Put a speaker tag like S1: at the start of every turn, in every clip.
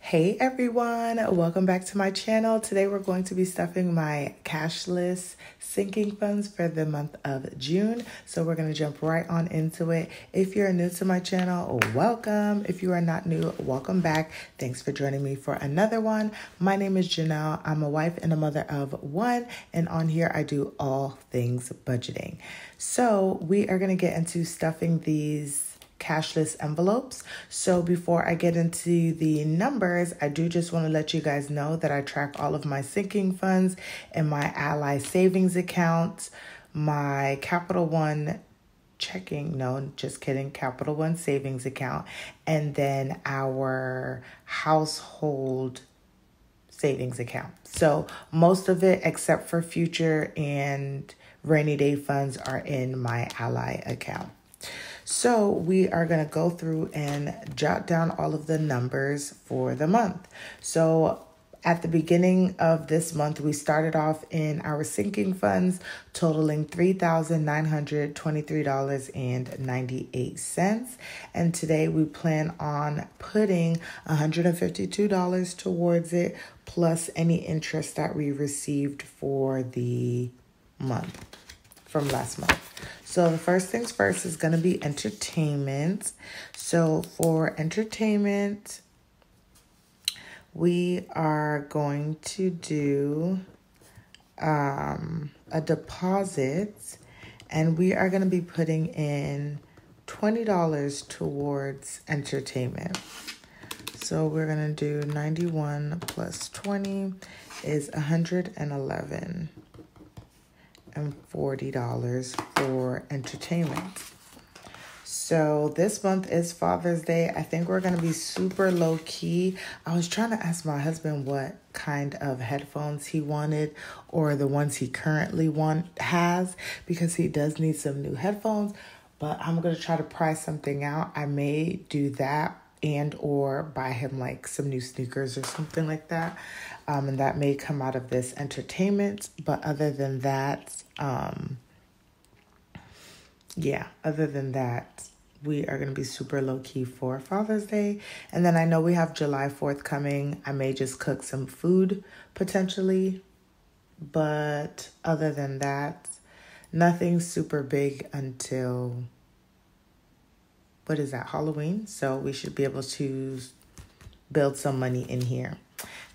S1: Hey everyone, welcome back to my channel. Today we're going to be stuffing my cashless sinking funds for the month of June. So we're going to jump right on into it. If you're new to my channel, welcome. If you are not new, welcome back. Thanks for joining me for another one. My name is Janelle. I'm a wife and a mother of one, and on here I do all things budgeting. So we are going to get into stuffing these cashless envelopes. So before I get into the numbers, I do just want to let you guys know that I track all of my sinking funds in my Ally savings account, my Capital One Capital One savings account, and then our household savings account. So most of it, except for future and rainy day funds, are in my Ally account. So we are going to go through and jot down all of the numbers for the month. So at the beginning of this month, we started off in our sinking funds totaling $3,923.98. And today we plan on putting $152 towards it, plus any interest that we received for the month from last month. So the first things first is going to be entertainment. So for entertainment, we are going to do a deposit, and we are going to be putting in $20 towards entertainment. So we're going to do 91 plus 20 is $111. and $40 for entertainment. So this month is Father's Day. I think we're going to be super low key. I was trying to ask my husband what kind of headphones he wanted, or the ones he currently has, because he does need some new headphones, but I'm going to try to price something out. I may do that and or buy him like some new sneakers or something like that. And that may come out of this entertainment. But other than that, we are going to be super low key for Father's Day. And then I know we have July 4th coming. I may just cook some food potentially. But other than that, nothing super big until, Halloween. So we should be able to build some money in here.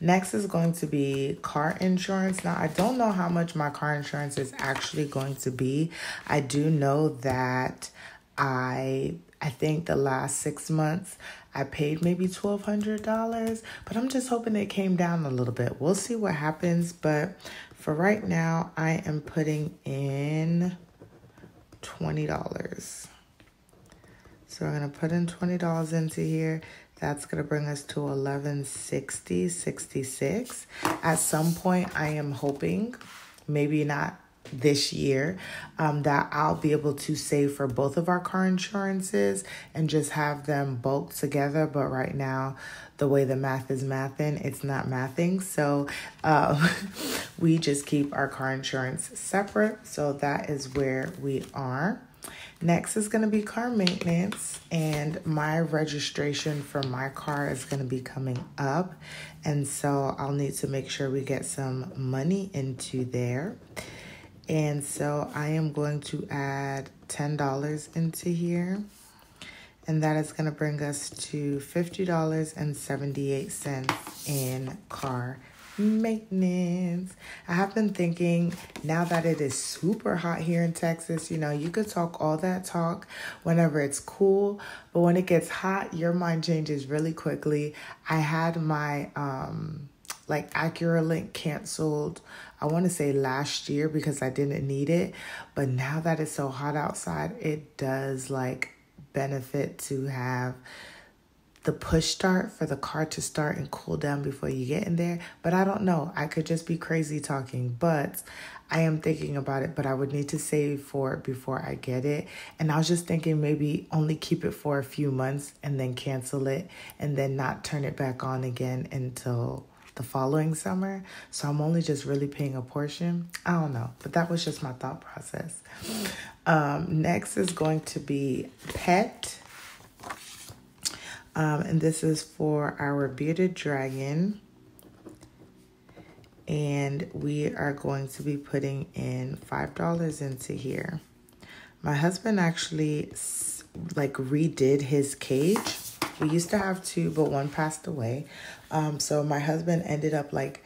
S1: Next is going to be car insurance. Now, I don't know how much my car insurance is actually going to be. I do know that I think the last 6 months I paid maybe $1,200, but I'm just hoping it came down a little bit. We'll see what happens, but for right now, I am putting in $20. So we're going to put in $20 into here. That's going to bring us to $1,160.66. At some point, I am hoping, maybe not this year, that I'll be able to save for both of our car insurances and just have them bulked together. But right now, the way the math is mathing, it's not mathing. So we just keep our car insurance separate. So that is where we are. Next is going to be car maintenance, and my registration for my car is going to be coming up, and so I'll need to make sure we get some money into there. And so I am going to add $10 into here, and that is going to bring us to $50.78 in car maintenance. I have been thinking, now that it is super hot here in Texas, you could talk all that talk whenever it's cool, but when it gets hot, your mind changes really quickly. I had my AccuRelink canceled, I want to say last year, because I didn't need it, but now that it's so hot outside, it does benefit to have the push start for the car to start and cool down before you get in there. But I don't know. I could just be crazy talking, but I am thinking about it, but I would need to save for it before I get it. And I was just thinking maybe only keep it for a few months and then cancel it and then not turn it back on again until the following summer. So I'm only just really paying a portion. I don't know, but that was just my thought process. Next is going to be pet. And this is for our bearded dragon. And we are going to be putting in $5 into here. My husband actually like redid his cage. We used to have two, but one passed away. So my husband ended up like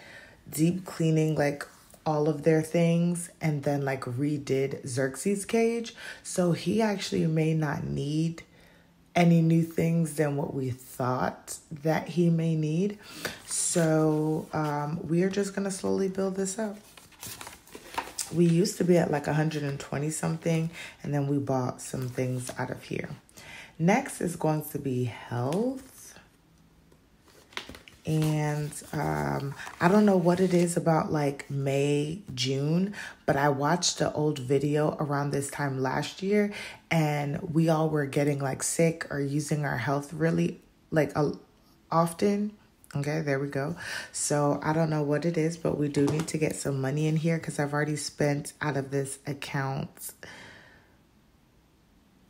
S1: deep cleaning like all of their things and then like redid Xerxes' cage. So he actually may not need any new things than what we thought that he may need. So we are just going to slowly build this up. We used to be at like 120 something, and then we bought some things out of here. Next is going to be health. And I don't know what it is about like May, June, but I watched an old video around this time last year, and we all were getting like sick or using our health really like often. Okay, there we go. So I don't know what it is, but we do need to get some money in here because I've already spent out of this account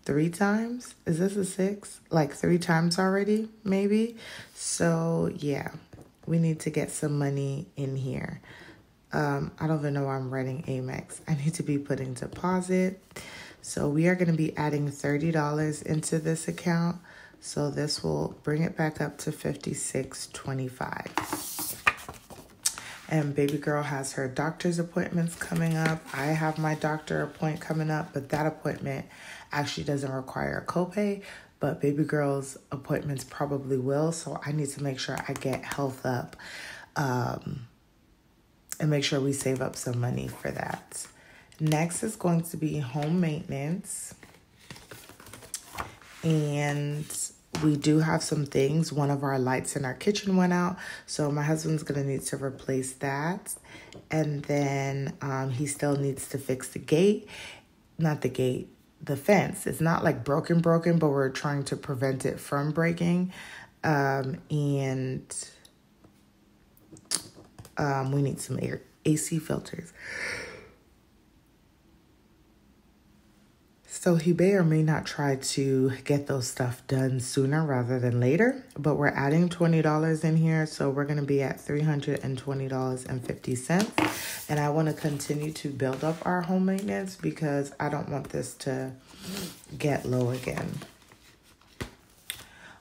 S1: 3 times. Is this a 6? Like 3 times already, maybe. So yeah, we need to get some money in here. I don't even know why I'm writing Amex. I need to be putting deposit. So we are going to be adding $30 into this account. So this will bring it back up to $56.25. And baby girl has her doctor's appointments coming up. I have my doctor appointment coming up, but that appointment actually doesn't require a copay, but baby girl's appointments probably will. So I need to make sure I get health up and make sure we save up some money for that. Next is going to be home maintenance. And we do have some things. One of our lights in our kitchen went out, so my husband's going to need to replace that. And then he still needs to fix the gate. Not the gate, the fence. It's not like broken, but we're trying to prevent it from breaking. And we need some AC filters. So he may or may not try to get those stuff done sooner rather than later, but we're adding $20 in here. So we're going to be at $320.50. And I want to continue to build up our home maintenance because I don't want this to get low again.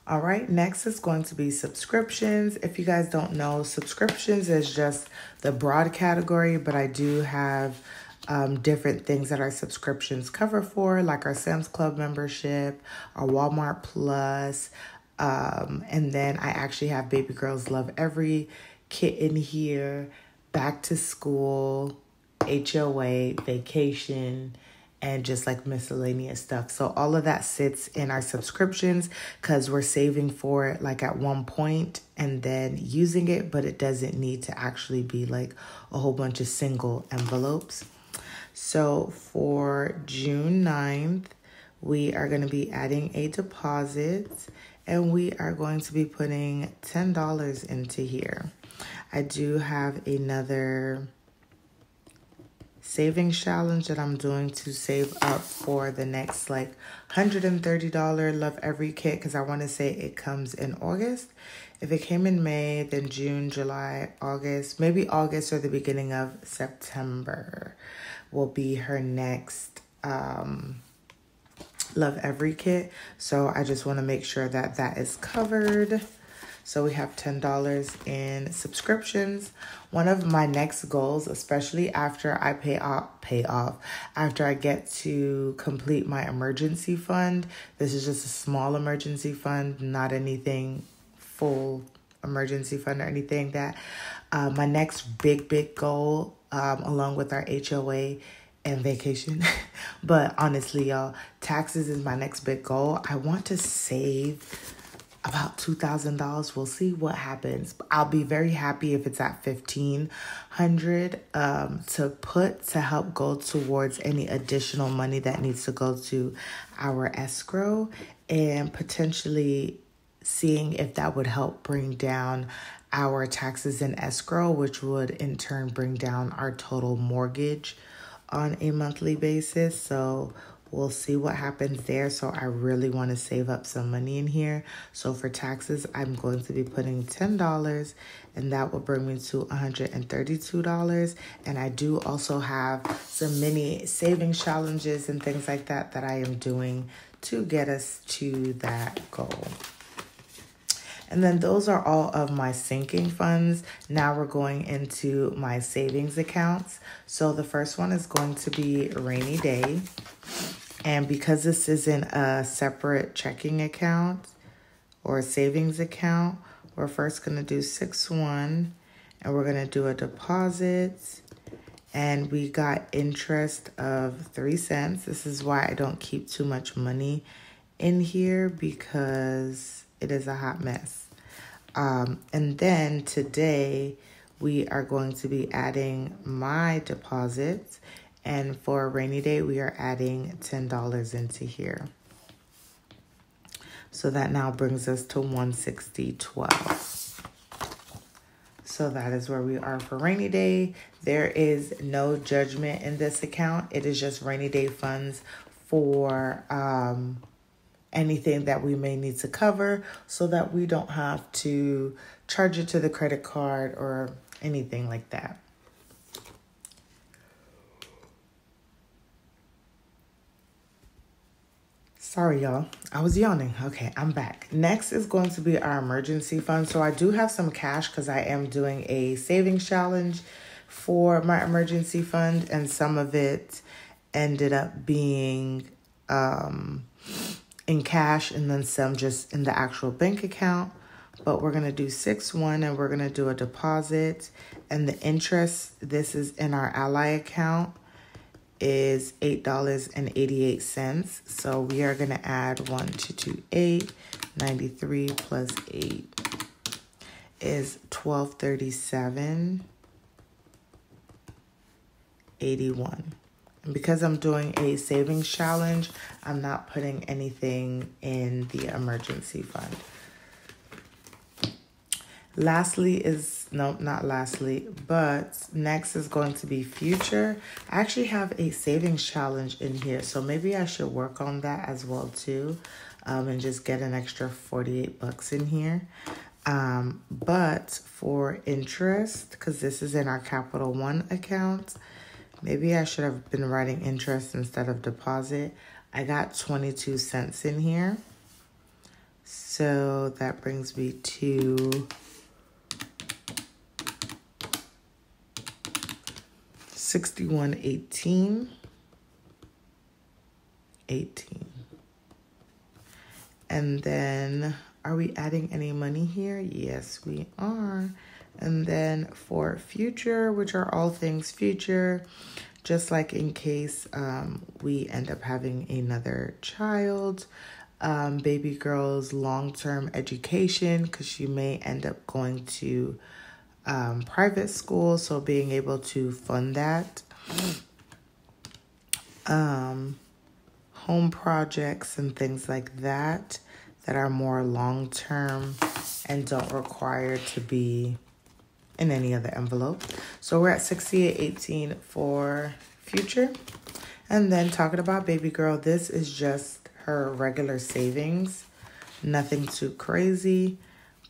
S1: All right, next is going to be subscriptions. If you guys don't know, subscriptions is just the broad category, but I do have different things that our subscriptions cover for, like our Sam's Club membership, our Walmart Plus, and then I actually have Baby Girls Love Every kit in here, back to school, HOA, vacation, and just like miscellaneous stuff. So all of that sits in our subscriptions because we're saving for it like at one point and then using it, but it doesn't need to actually be like a whole bunch of single envelopes. So for June 9th, we are going to be adding a deposit and we are going to be putting $10 into here. I do have another savings challenge that I'm doing to save up for the next like $130 Love Every kit because I want to say it comes in August. If it came in May, then June, July, August, maybe August or the beginning of September will be her next Love Every kit. So I just want to make sure that that is covered. So we have $10 in subscriptions. One of my next goals, especially after I pay off, after I get to complete my emergency fund. This is just a small emergency fund, not anything full emergency fund or anything that my next big goal, along with our HOA and vacation. But honestly, y'all, taxes is my next big goal. I want to save about $2,000. We'll see what happens. I'll be very happy if it's at $1,500 to help go towards any additional money that needs to go to our escrow, and potentially seeing if that would help bring down our taxes in escrow, which would in turn bring down our total mortgage on a monthly basis. So We'll see what happens there. So I really want to save up some money in here. So for taxes, I'm going to be putting $10, and that will bring me to $132. And I do also have some mini savings challenges and things like that I am doing to get us to that goal. And then those are all of my sinking funds. Now we're going into my savings accounts. So the first one is going to be rainy day. And because this isn't a separate checking account or a savings account, we're first going to do 6-1, and we're going to do a deposit. And we got interest of 3 cents. This is why I don't keep too much money in here, because it is a hot mess. And then today we are going to be adding my deposits. And for a rainy day, we are adding $10 into here. So that now brings us to $160.12. So that is where we are for rainy day. There is no judgment in this account. It is just rainy day funds for anything that we may need to cover, so that we don't have to charge it to the credit card or anything like that. Sorry, y'all. I was yawning. Okay, I'm back. Next is going to be our emergency fund. So I do have some cash because I am doing a savings challenge for my emergency fund, and some of it ended up being in cash, and then some just in the actual bank account. But we're going to do 6-1, and we're going to do a deposit. And the interest, this is in our ally account, is $8.88. So we are going to add 1228.93 plus 8 is $1237.81. And because I'm doing a savings challenge, I'm not putting anything in the emergency fund. Lastly is, no, not lastly, but next is going to be future. I actually have a savings challenge in here, so maybe I should work on that as well too, and just get an extra $48 in here. But for interest, because this is in our Capital One account, maybe I should have been writing interest instead of deposit. I got 22 cents in here. So that brings me to $61.18. And then, are we adding any money here? Yes, we are. And then for future, which are all things future, just like in case we end up having another child, baby girl's long-term education, because she may end up going to private school, so being able to fund that. Home projects and things like that are more long-term and don't require to be in any other envelope. So we're at $68.18 for future. And then talking about baby girl, this is just her regular savings, nothing too crazy,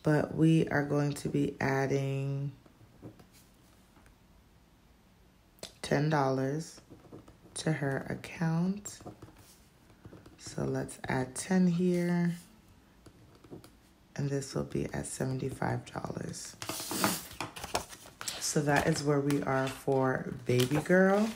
S1: but we are going to be adding $10 to her account. So let's add 10 here, and this will be at $75. So that is where we are for baby girl.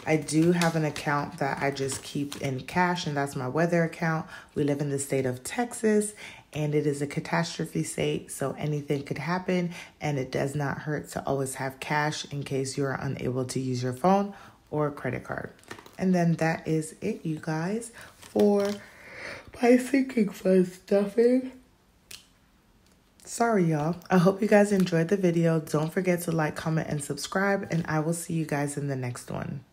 S1: I do have an account that I just keep in cash, and that's my weather account. We live in the state of Texas, and it is a catastrophe state, so anything could happen, and it does not hurt to always have cash in case you are unable to use your phone or credit card. And then that is it, you guys, for my sinking fund stuffing. Sorry, y'all. I hope you guys enjoyed the video. Don't forget to like, comment, and subscribe, and I will see you guys in the next one.